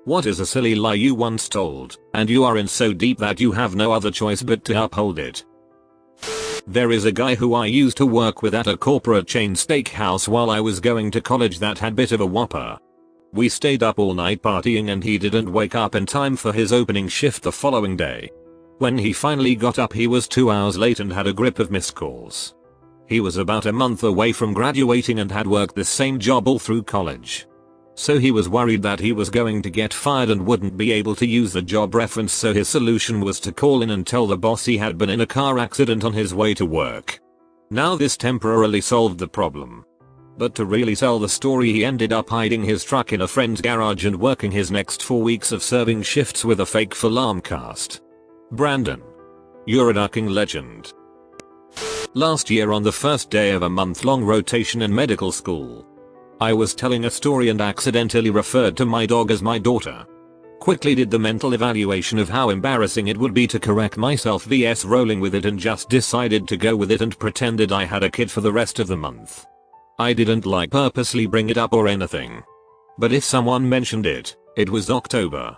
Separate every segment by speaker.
Speaker 1: What is a silly lie you once told, and you are in so deep that you have no other choice but to uphold it? There is a guy who I used to work with at a corporate chain steakhouse while I was going to college that had bit of a whopper. We stayed up all night partying and he didn't wake up in time for his opening shift the following day. When he finally got up he was 2 hours late and had a grip of missed calls. He was about a month away from graduating and had worked the same job all through college. So he was worried that he was going to get fired and wouldn't be able to use the job reference, so his solution was to call in and tell the boss he had been in a car accident on his way to work. Now this temporarily solved the problem. But to really sell the story he ended up hiding his truck in a friend's garage and working his next 4 weeks of serving shifts with a fake alarm cast. Brandon. You're a ducking legend. Last year on the first day of a month-long rotation in medical school, I was telling a story and accidentally referred to my dog as my daughter. Quickly did the mental evaluation of how embarrassing it would be to correct myself vs rolling with it and just decided to go with it and pretended I had a kid for the rest of the month. I didn't purposely bring it up or anything. But if someone mentioned it, it was October,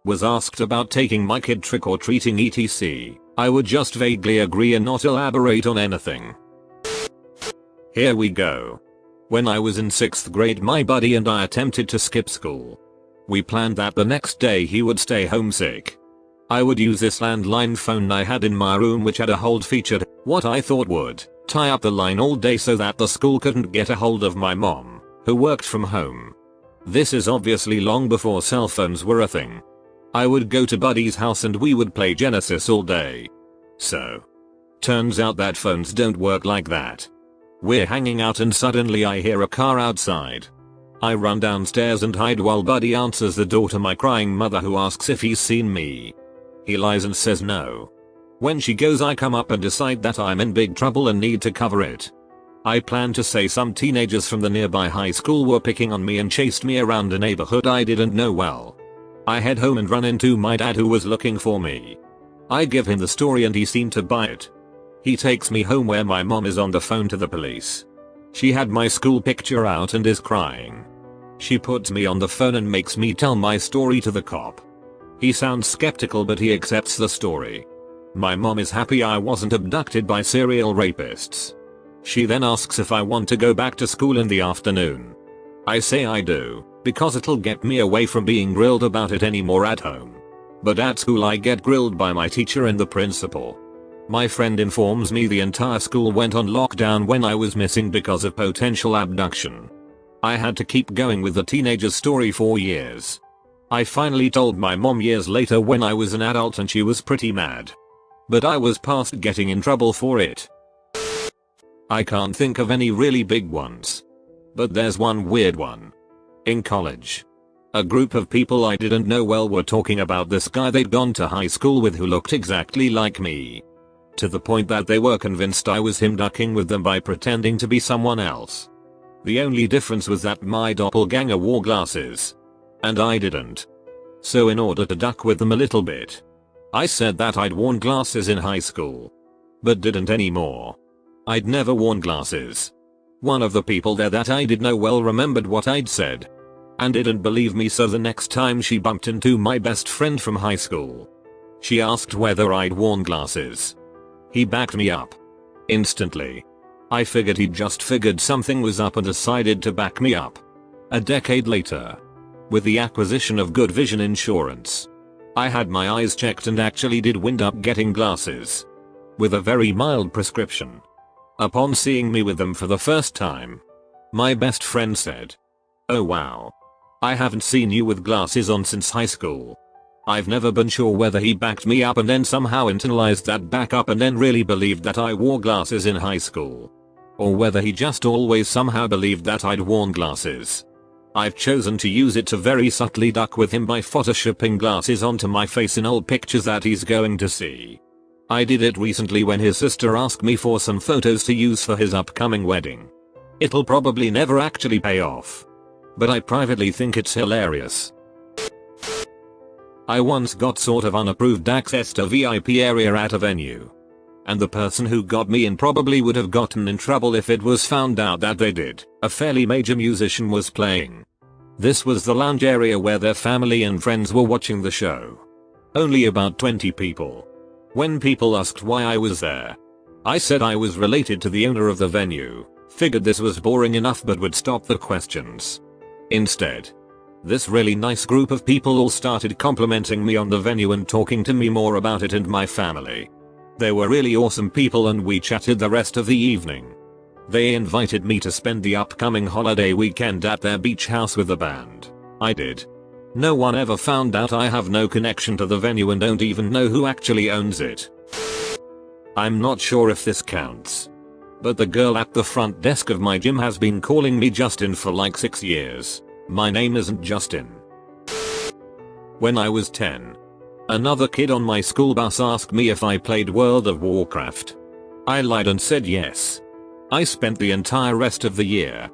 Speaker 1: was asked about taking my kid trick-or-treating etc., I would just vaguely agree and not elaborate on anything. Here we go. When I was in 6th grade my buddy and I attempted to skip school. We planned that the next day he would stay homesick. I would use this landline phone I had in my room which had a hold feature, what I thought would tie up the line all day so that the school couldn't get a hold of my mom, who worked from home. This is obviously long before cell phones were a thing. I would go to buddy's house and we would play Genesis all day. So, turns out that phones don't work like that. We're hanging out and suddenly I hear a car outside. I run downstairs and hide while buddy answers the door to my crying mother, who asks if he's seen me. He lies and says no. When she goes I come up and decide that I'm in big trouble and need to cover it. I plan to say some teenagers from the nearby high school were picking on me and chased me around a neighborhood I didn't know well. I head home and run into my dad, who was looking for me. I give him the story and he seemed to buy it. He takes me home where my mom is on the phone to the police. She had my school picture out and is crying. She puts me on the phone and makes me tell my story to the cop. He sounds skeptical but he accepts the story. My mom is happy I wasn't abducted by serial rapists. She then asks if I want to go back to school in the afternoon. I say I do, because it'll get me away from being grilled about it anymore at home. But at school I get grilled by my teacher and the principal. My friend informs me the entire school went on lockdown when I was missing because of potential abduction. I had to keep going with the teenager's story for years. I finally told my mom years later when I was an adult and she was pretty mad. But I was past getting in trouble for it. I can't think of any really big ones. But there's one weird one. In college, a group of people I didn't know well were talking about this guy they'd gone to high school with who looked exactly like me. To the point that they were convinced I was him ducking with them by pretending to be someone else. The only difference was that my doppelganger wore glasses. And I didn't. So in order to duck with them a little bit, I said that I'd worn glasses in high school. But didn't anymore. I'd never worn glasses. One of the people there that I did know well remembered what I'd said. And didn't believe me, so the next time she bumped into my best friend from high school, she asked whether I'd worn glasses. He backed me up. Instantly. I figured he'd just figured something was up and decided to back me up. A decade later, with the acquisition of Good Vision Insurance, I had my eyes checked and actually did wind up getting glasses. With a very mild prescription. Upon seeing me with them for the first time, my best friend said, "Oh wow. I haven't seen you with glasses on since high school." I've never been sure whether he backed me up and then somehow internalized that backup and then really believed that I wore glasses in high school. Or whether he just always somehow believed that I'd worn glasses. I've chosen to use it to very subtly duck with him by photoshopping glasses onto my face in old pictures that he's going to see. I did it recently when his sister asked me for some photos to use for his upcoming wedding. It'll probably never actually pay off. But I privately think it's hilarious. I once got sort of unapproved access to VIP area at a venue. And the person who got me in probably would have gotten in trouble if it was found out that they did. A fairly major musician was playing. This was the lounge area where their family and friends were watching the show. Only about 20 people. When people asked why I was there, I said I was related to the owner of the venue, figured this was boring enough but would stop the questions. Instead, this really nice group of people all started complimenting me on the venue and talking to me more about it and my family. They were really awesome people and we chatted the rest of the evening. They invited me to spend the upcoming holiday weekend at their beach house with the band. I did. No one ever found out I have no connection to the venue and don't even know who actually owns it. I'm not sure if this counts, but the girl at the front desk of my gym has been calling me Justin for like 6 years. My name isn't Justin. When I was 10, another kid on my school bus asked me if I played World of Warcraft. I lied and said yes. I spent the entire rest of the year,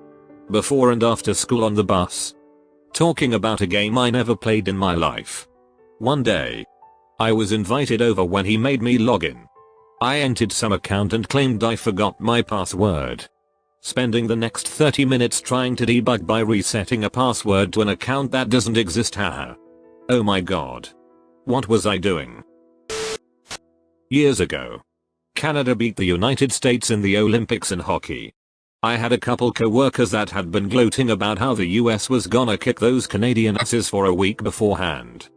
Speaker 1: before and after school on the bus, talking about a game I never played in my life. One day, I was invited over when he made me log in. I entered some account and claimed I forgot my password. Spending the next 30 minutes trying to debug by resetting a password to an account that doesn't exist, haha. Oh my god. What was I doing? Years ago, Canada beat the United States in the Olympics in hockey. I had a couple co-workers that had been gloating about how the US was gonna kick those Canadian asses for a week beforehand.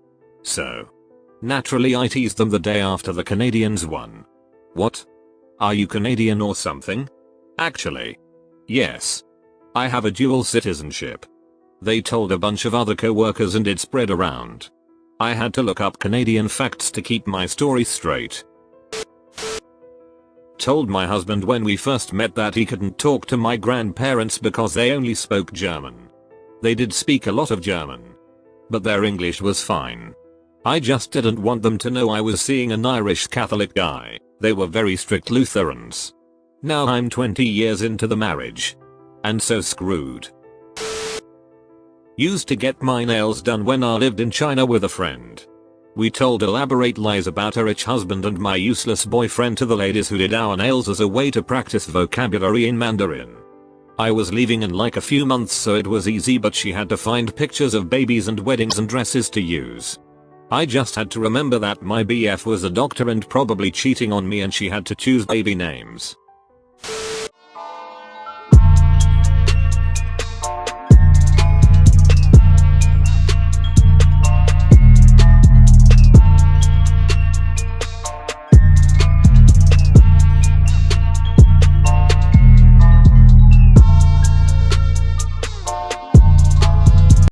Speaker 1: So, naturally I teased them the day after the Canadians won. What? Are you Canadian or something? Actually, yes. I have a dual citizenship. They told a bunch of other co-workers and it spread around. I had to look up Canadian facts to keep my story straight. Told my husband when we first met that he couldn't talk to my grandparents because they only spoke German. They did speak a lot of German, but their English was fine. I just didn't want them to know I was seeing an Irish Catholic guy. They were very strict Lutherans. Now I'm 20 years into the marriage, and so screwed. Used to get my nails done when I lived in China with a friend. We told elaborate lies about a rich husband and my useless boyfriend to the ladies who did our nails as a way to practice vocabulary in Mandarin. I was leaving in like a few months so it was easy, but she had to find pictures of babies and weddings and dresses to use. I just had to remember that my BF was a doctor and probably cheating on me and she had to choose baby names.